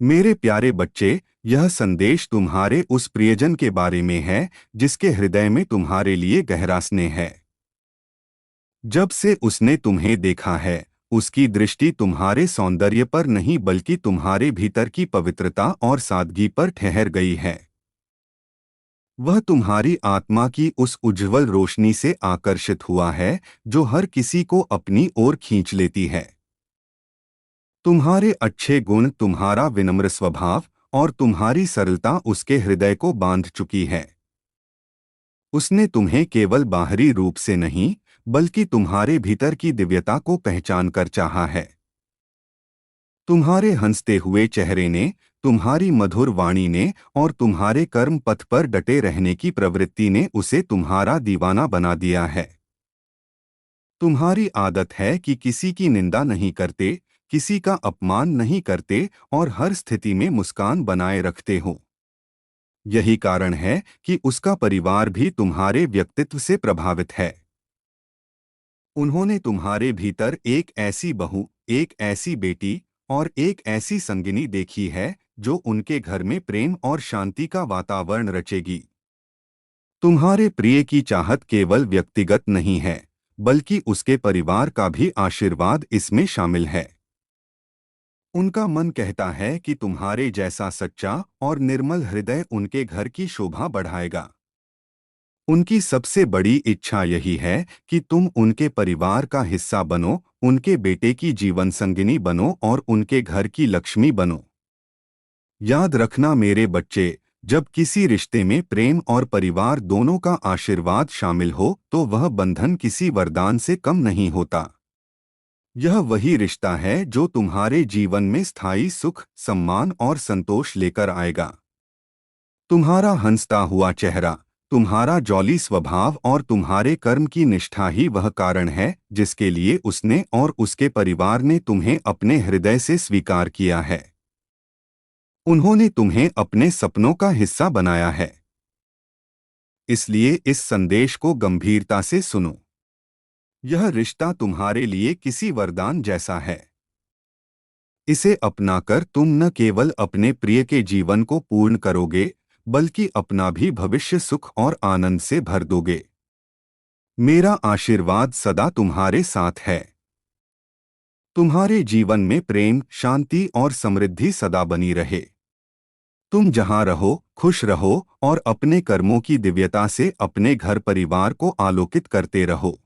मेरे प्यारे बच्चे, यह संदेश तुम्हारे उस प्रियजन के बारे में है जिसके हृदय में तुम्हारे लिए गहरा स्नेह है। जब से उसने तुम्हें देखा है, उसकी दृष्टि तुम्हारे सौंदर्य पर नहीं बल्कि तुम्हारे भीतर की पवित्रता और सादगी पर ठहर गई है। वह तुम्हारी आत्मा की उस उज्ज्वल रोशनी से आकर्षित हुआ है जो हर किसी को अपनी ओर खींच लेती है। तुम्हारे अच्छे गुण, तुम्हारा विनम्र स्वभाव और तुम्हारी सरलता उसके हृदय को बांध चुकी है। उसने तुम्हें केवल बाहरी रूप से नहीं, बल्कि तुम्हारे भीतर की दिव्यता को पहचान कर चाहा है। तुम्हारे हंसते हुए चेहरे ने, तुम्हारी मधुर वाणी ने और तुम्हारे कर्म पथ पर डटे रहने की प्रवृत्ति ने उसे तुम्हारा दीवाना बना दिया है। तुम्हारी आदत है कि किसी की निंदा नहीं करते, किसी का अपमान नहीं करते और हर स्थिति में मुस्कान बनाए रखते हो। यही कारण है कि उसका परिवार भी तुम्हारे व्यक्तित्व से प्रभावित है। उन्होंने तुम्हारे भीतर एक ऐसी बहू, एक ऐसी बेटी और एक ऐसी संगिनी देखी है जो उनके घर में प्रेम और शांति का वातावरण रचेगी। तुम्हारे प्रिय की चाहत केवल व्यक्तिगत नहीं है, बल्कि उसके परिवार का भी आशीर्वाद इसमें शामिल है। उनका मन कहता है कि तुम्हारे जैसा सच्चा और निर्मल हृदय उनके घर की शोभा बढ़ाएगा। उनकी सबसे बड़ी इच्छा यही है कि तुम उनके परिवार का हिस्सा बनो, उनके बेटे की जीवन संगिनी बनो और उनके घर की लक्ष्मी बनो। याद रखना मेरे बच्चे, जब किसी रिश्ते में प्रेम और परिवार दोनों का आशीर्वाद शामिल हो तो वह बंधन किसी वरदान से कम नहीं होता। यह वही रिश्ता है जो तुम्हारे जीवन में स्थायी सुख, सम्मान और संतोष लेकर आएगा। तुम्हारा हंसता हुआ चेहरा, तुम्हारा जौली स्वभाव और तुम्हारे कर्म की निष्ठा ही वह कारण है जिसके लिए उसने और उसके परिवार ने तुम्हें अपने हृदय से स्वीकार किया है। उन्होंने तुम्हें अपने सपनों का हिस्सा बनाया है। इसलिए इस संदेश को गंभीरता से सुनो। यह रिश्ता तुम्हारे लिए किसी वरदान जैसा है। इसे अपनाकर तुम न केवल अपने प्रिय के जीवन को पूर्ण करोगे, बल्कि अपना भी भविष्य सुख और आनंद से भर दोगे। मेरा आशीर्वाद सदा तुम्हारे साथ है। तुम्हारे जीवन में प्रेम, शांति और समृद्धि सदा बनी रहे। तुम जहां रहो, खुश रहो और अपने कर्मों की दिव्यता से अपने घर परिवार को आलोकित करते रहो।